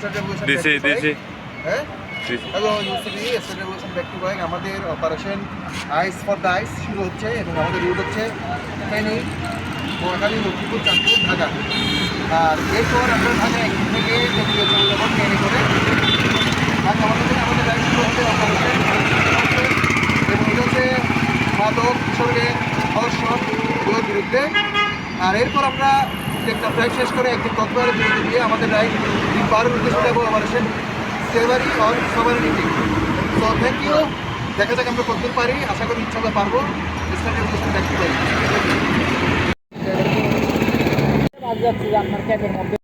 State Revolution দিছি back to দিছি bike. হ্যাঁ দিছি hello UCB State Revolution back to bike আমাদের অপারেশন আইস ফর দ্য আইস শুরু হচ্ছে এবং আমাদের রুট হচ্ছে ফেনী নোয়াখালী লক্ষ্মীপুর চাঁদপুর ঢাকা আর এরপর আমরা ঢাকা একদিন থেকে চলে যাবো ট্রেনে করে আর আমাদের রাইড শুরু হচ্ছে অপারেশন এবং এটা হচ্ছে মাদক কিশোরকে ধর্ষণ এগুলোর বিরুদ্ধে আর এরপর আমরা একটা প্রায় শেষ করে একদিন কক্সবাজারের বিরুদ্ধে দিয়ে আমাদের রাইড পাহাড়ের উদ্দেশ্যে যাবো operation severe or sovereignty so thank you দেখা যাক আমরা কতদূর পারি আশা করি ইনশাল্লাহ পারবো স্টার্ট রেভলিউশন দেখতে পারি আপনার ক্যাবের মধ্যে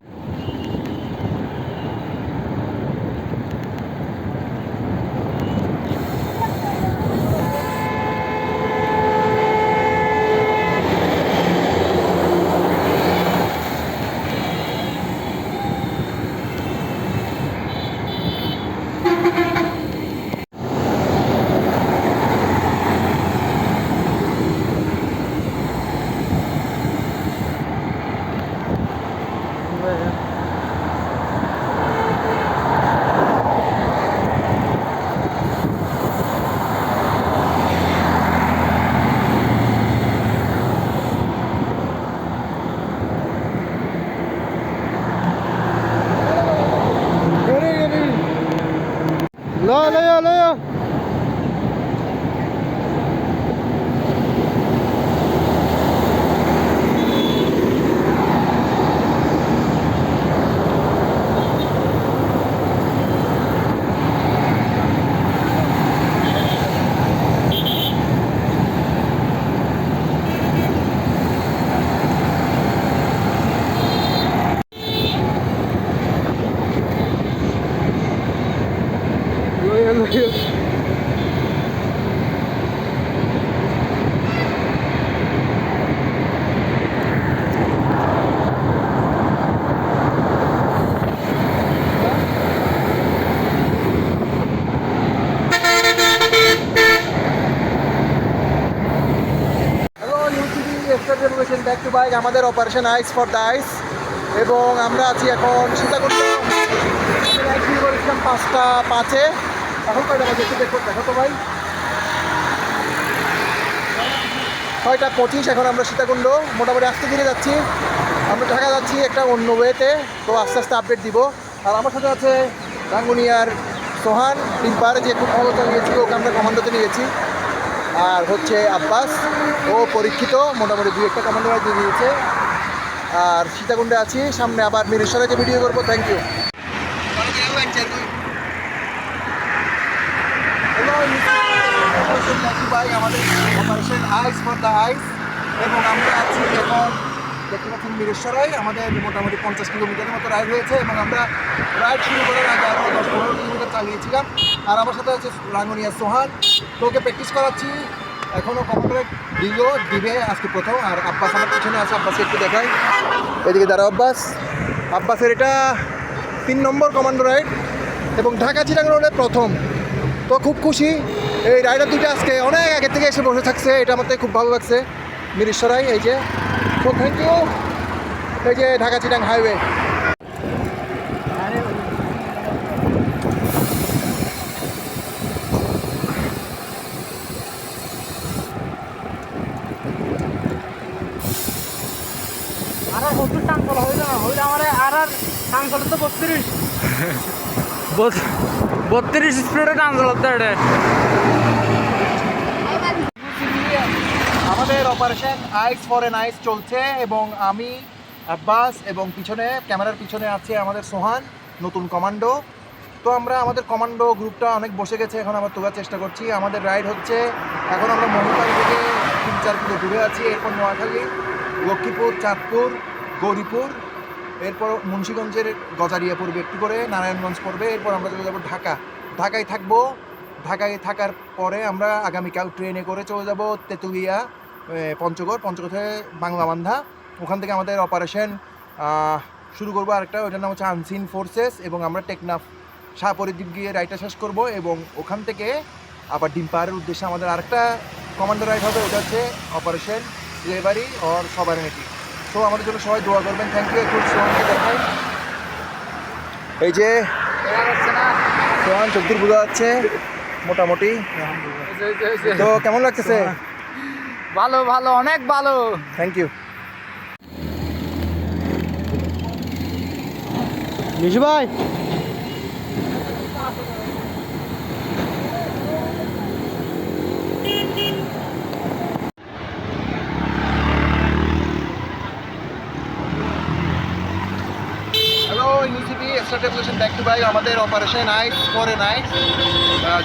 لا ব্যাক টু বাইক আমাদের অপারেশন আইস ফর দ্য আইস এবং আমরা আছি এখন সীতাকুণ্ড শুরু করেছিলাম 5:05 এখন কয়টা বাজে একটু দেখো তো ভাই 6:25 এখন আমরা সীতাকুণ্ড মোটামুটি আস্তে ধীরে যাচ্ছি আমরা ঢাকা যাচ্ছি একটা অন্য ওয়েতে তো আস্তে আস্তে আপডেট দিব আর আমার সাথে আছে রাঙ্গুনিয়ার সোহান টিম্পার যে খুব ভালো চালিয়েছি ওকে আমরা কমান্ডোতে নিয়েছি আর হচ্ছে আব্বাস ও পরীক্ষিত মোটামুটি 2-1টা কমান্ডো দিয়ে দিয়েছে আর সীতাকুণ্ডে আছি সামনে আবার মিরেশ্বরে যে ভিডিও করবো থ্যাংক ইউ আমাদের অপারেশন আইস ফর দ্য আইস এবং আমরা আছি এখন দেখতে পাচ্ছেন মিরেশ্বরায় আমাদের মোটামুটি 50 কিলোমিটারের মতো রাইড হয়েছে এবং আমরা রাইড শুরু করার আগে আরও 10-15 কিলোমিটার চালিয়েছিলাম আর আমার সাথে আছে রাঙ্গুনিয়া সোহান তো ওকে প্র্যাকটিস করাচ্ছি এখনও কমান্ডারে দিবে আজকে প্রথম আর আব্বাস আমার পিছনে আছে আব্বাসকে একটু দেখাই এদিকে দাঁড়া আব্বাসের এটা 3 নম্বর কমান্ডো রাইড এবং ঢাকা চিটাগাং রোডে প্রথম তো খুব খুশি এই রাইডার দুটো আজকে অনেক আগে থেকে এসে বসে থাকছে এটা আমার খুব ভালো লাগছে মিরেশ্বরাই এই যে তো থ্যাংক ইউ এই যে ঢাকা চিটাগাং হাইওয়ে আর 70 টান বলা হইল না হইলে আমার আর টান চলে তো 32 স্পিডে টান চলতে এটা আমাদের অপারেশন আইস ফর এন আইস চলছে এবং আমি আব্বাস এবং পিছনে ক্যামেরার পিছনে আছে আমাদের সোহান নতুন কমান্ডো তো আমরা আমাদের কমান্ডো গ্রুপটা অনেক বসে গেছে এখন আমরা তোলার চেষ্টা করছি আমাদের রাইড হচ্ছে এখন আমরা মহিপাল থেকে 3-4 কিলো দূরে আছি এরপর নোয়াখালী লক্ষ্মীপুর চাঁদপুর গৌরীপুর এরপর মুন্সিগঞ্জের গজারিয়া পড়বে একটু করে নারায়ণগঞ্জ পড়বে এরপর আমরা চলে যাবো ঢাকায় থাকবো ঢাকায় থাকার পরে আমরা আগামীকাল ট্রেনে করে চলে যাব তেঁতুলিয়া পঞ্চগড় থেকে বাংলা বান্ধা ওখান থেকে আমাদের অপারেশন শুরু করবো আরেকটা ওইটার নাম হচ্ছে আনসিন ফোর্সেস এবং আমরা টেকনাফ শাহপরীদ্বীপ গিয়ে রাইডটা শেষ করবো এবং ওখান থেকে আবার ডিম পাহাড়ের উদ্দেশ্যে আমাদের আরেকটা কমান্ডো রাইড হবে ওটা হচ্ছে অপারেশন স্লেভারি অর সভারেনিটি। তো আমাদের জন্য সবাই দোয়া করবেন। Thank you. একটু সোহানকে দেখাই। এই যে সোহান চোখ বোঝা যাচ্ছে মোটামুটি। তো কেমন লাগতেছে? ভালো ভালো, অনেক ভালো। Thank you. মিশু ভাই, hello UCP extra deputation back to by. আমাদের operation ice for a night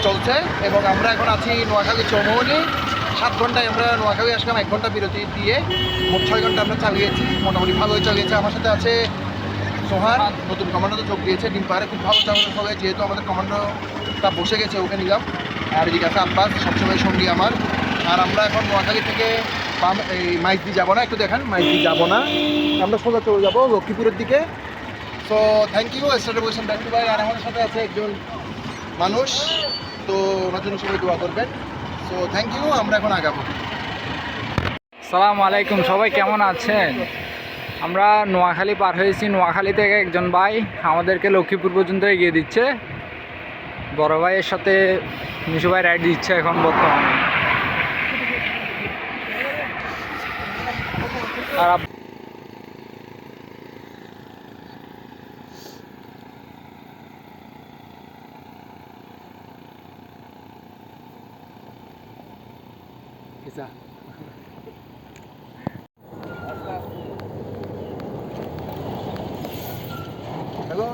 চলছে এবং আমরা এখন আছি নোয়াখালী চৌমুহনী। 7 ঘন্টায় আমরা নোয়াখালী আসলাম, 1 ঘন্টা বিরতি দিয়ে মোট 6 ঘন্টা আমরা চালিয়েছি, মোটামুটি ভালোই চালিয়েছে। আমার সাথে আছে সোহান, নতুন কমান্ডোতে যোগ দিয়েছে ডিম পাহাড়ে, খুব ভালো চালানো হবে যেহেতু আমাদের কমান্ডোটা বসে গেছে, ওকে নিলাম। আর এদিকে আছে আব্বাস, সবসময় সঙ্গী আমার। আর আমরা এখন নোয়াখালী থেকে এই মাইজদি যাবো না, একটু দেখান, মাইজদি যাবো না, আমরা সোজা চলে যাবো লক্ষ্মীপুরের দিকে। সো থ্যাংক ইউ স্টার্ট বলছেন ব্যাক টু বাই। আর আমাদের সাথে আছে একজন মানুষ, তো ওনার জন্য সবাই দোয়া করবেন। সো থ্যাংক ইউ, আমরা এখন আগাবো। সালাম আলাইকুম, সবাই কেমন আছেন? আমরা নোয়াখালী পার হয়েছি। নোয়াখালী থেকে একজন ভাই আমাদেরকে লক্ষ্মীপুর পর্যন্ত এগিয়ে দিচ্ছে। বড় ভাইয়ের সাথে মিশু ভাই রাইড দিচ্ছে এখন বর্তমানে। আর hello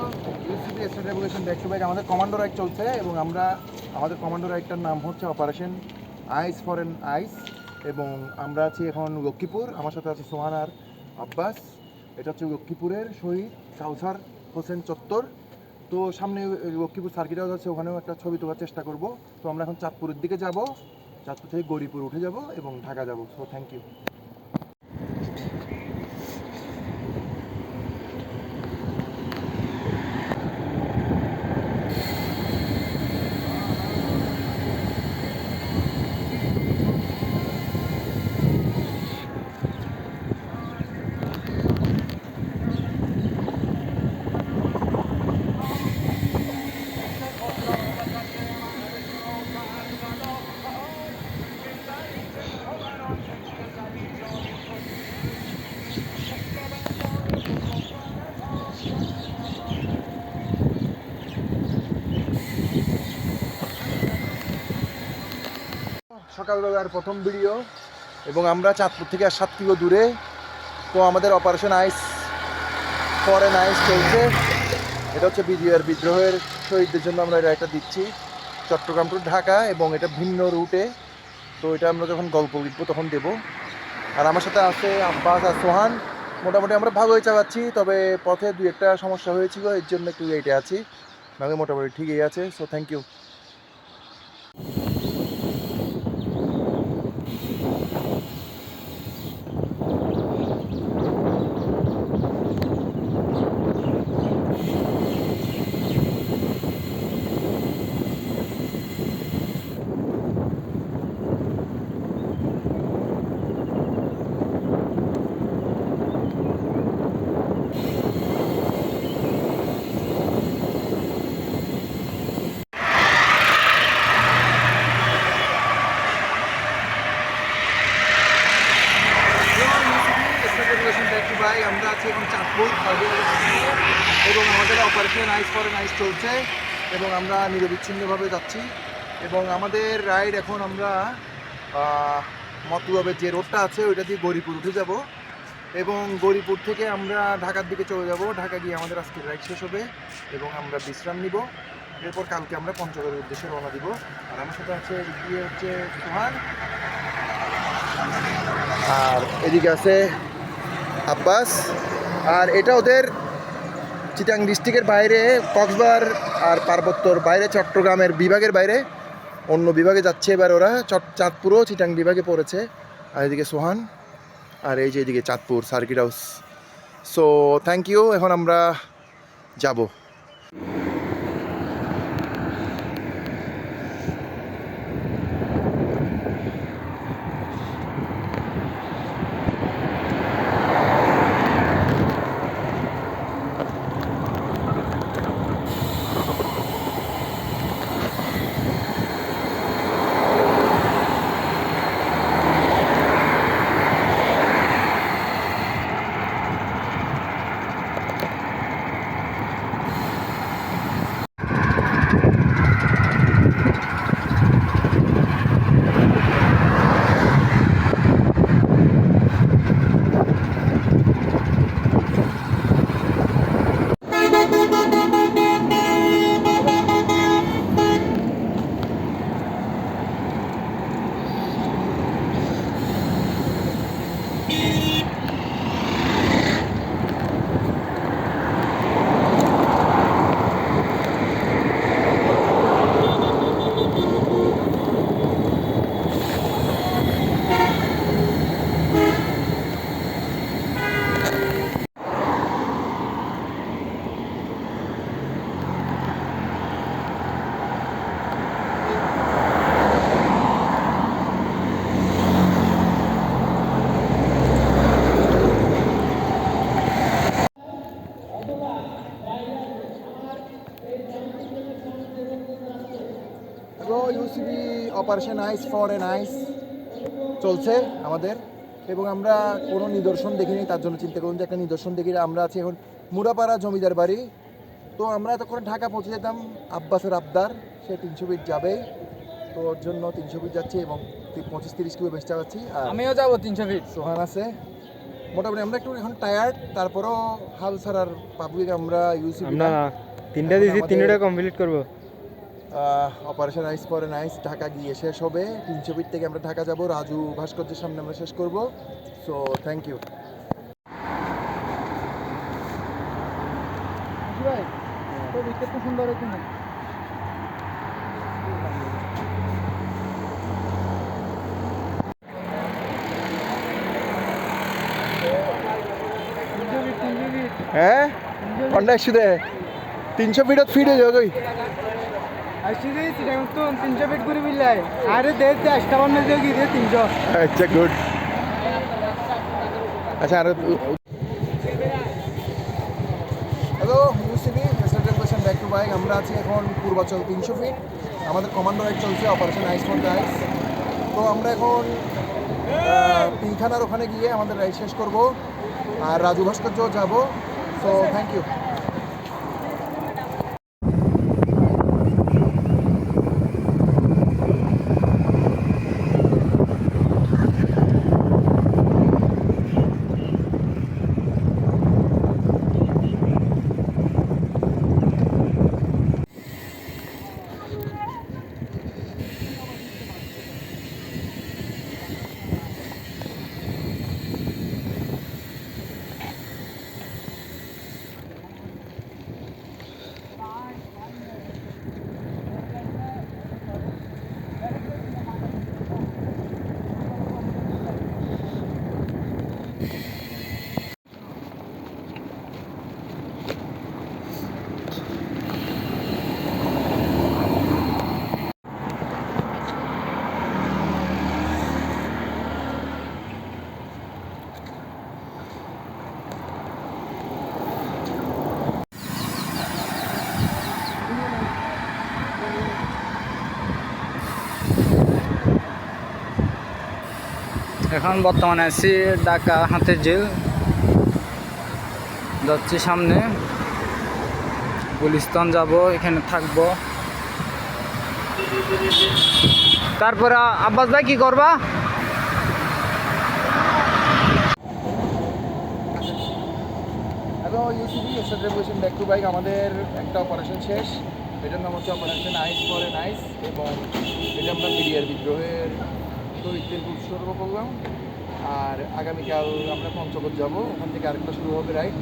UCP start regulation back to back. আমাদের কমান্ডো রাইড চলছে এবং আমাদের কমান্ডো রাইডটার নাম হচ্ছে operation ice for an ice এবং আমরা আছি এখন লক্ষ্মীপুর। আমার সাথে আছে সোহান আর আব্বাস। এটা হচ্ছে লক্ষ্মীপুরের শহীদ কাউসার হোসেন চত্বর। তো সামনে লক্ষ্মীপুর সার্কিট হাউস আছে, ওখানেও একটা ছবি তোলার চেষ্টা করব। তো আমরা এখন চাঁদপুরের দিকে যাব, চাঁদপুর থেকে গৌরীপুর উঠে যাব এবং ঢাকা যাব। So thank you. সকালবেলার প্রথম ভিডিও এবং আমরা চাঁদপুর থেকে আর 7 কিলো দূরে। তো আমাদের অপারেশন আইস ফর এন আইস চলছে। এটা হচ্ছে বিজিআর বিদ্রোহের শহীদদের জন্য আমরা এটা দিচ্ছি, চট্টগ্রাম টু ঢাকা, এবং এটা ভিন্ন রুটে। তো এটা আমরা যখন গল্প লিখবো তখন দেবো। আর আমার সাথে আছে আব্বাস আর সোহান। মোটামুটি আমরা ভালোই চালাচ্ছি, তবে পথে 2-1টা সমস্যা হয়েছিল, এর জন্য একটু লেটে আছি, নাহলে মোটামুটি ঠিকই আছে। So thank you. ভাই আমরা আছি এখন চাঁদপুর এবং আমাদের অপারেশন আইস ফর এন আইস চলছে এবং আমরা নিরবিচ্ছিন্নভাবে যাচ্ছি। এবং আমাদের রাইড এখন আমরা মতলবের যে রোডটা আছে ওইটা দিয়ে গৌরীপুর উঠে যাব এবং গৌরীপুর থেকে আমরা ঢাকার দিকে চলে যাব। ঢাকা গিয়ে আমাদের আজকের রাইড শেষ হবে এবং আমরা বিশ্রাম নিব। এরপর কালকে আমরা পঞ্চগড়ের উদ্দেশ্যে রওনা দিব। আর আমার সাথে আছে এদিকে হচ্ছে সোহান, আর এদিকে আছে আব্বাস। আর এটা ওদের চিটাং ডিস্ট্রিক্টের বাইরে, কক্সবাজার আর পার্বত্যর বাইরে, চট্টগ্রামের বিভাগের বাইরে অন্য বিভাগে যাচ্ছে। এবার ওরা চাঁদপুরও চিটাং বিভাগে পড়েছে। আর এদিকে সোহান, আর এই যে এদিকে Chandpur circuit house. So thank you, এখন আমরা যাব। এবং UCB operation ice for an আইস চলছে আমাদের, এবং আমরা কোনো নিদর্শন দেখিনি, তার জন্য চিন্তা করুন যে একটা নিদর্শন দেখি। আমরা আছি এখন মুরাপাড়া জমিদার বাড়ি। তো আমরা এতক্ষণ ঢাকা পৌঁছে যেতাম, আব্বাসের আবদার, সে 300 ফিট যাবেই, তো ওর জন্য 300 ফিট যাচ্ছি এবং 25-30 কিলো বেশ চালাচ্ছি। আর আমিও যাবো 300 ফিট। সোহান আছে। মোটামুটি আমরা একটু এখন টায়ার্ড, তারপরও হাল ছাড়ার পাবলিক আমরা ইউসিবি আমরা তিনটা দিয়েছি, তিনটা কমপ্লিট করবো। অপারেশন আইস ফর এন আইস ঢাকা গিয়ে শেষ হবে। 300 ফিট থেকে আমরা ঢাকা যাব, রাজু ভাস্কর্যের সামনে আমরা শেষ করব। So thank you. সুন্দর এখানে। হ্যাঁ কন্ডা একশো দে 300 ফিটত ফিট হয়ে যাবে। আসলে সেটা তো 300 ফিট করে বিলাই আরে দে 58 দিয়ে কি দে 300। আচ্ছা গুড। আচ্ছা আর hello UCB restoration back to bike. আমরা আছি এখন পূর্বাচল 300 ফিট। আমাদের কমান্ডো রাইড চলছে অপারেশন আইস ফর আইস। তো আমরা এখন পিলখানার ওখানে গিয়ে আমাদের রাইড শেষ করব, আর রাজু ভাস্কর্য যাব। So thank you. এখন বর্তমানে আছি ঢাকা হাতের জেল, যাচ্ছি সামনে গুলিস্তান যাব, এখানে থাকবো। তারপরে আব্বাস ভাই কি করবা? Hello UCB restoration back to bike. আমাদের একটা অপারেশন শেষ, এটার নাম হচ্ছে operation ice for an ice, এবং এটা আমরা মিডিয়ার বিদ্রোহের শহীদদের উৎসর্গ করলাম। আর আগামীকাল আমরা পঞ্চগড় যাব, ওখান থেকে আরেকটা শুরু হবে রাইড।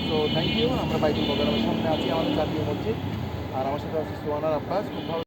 So thank you. আমরা বাইতুল মোকাররমের সামনে আছি, আমাদের জাতীয় মসজিদ, আর আমার সাথে আছে সোহান আর আব্বাস। খুব ভালো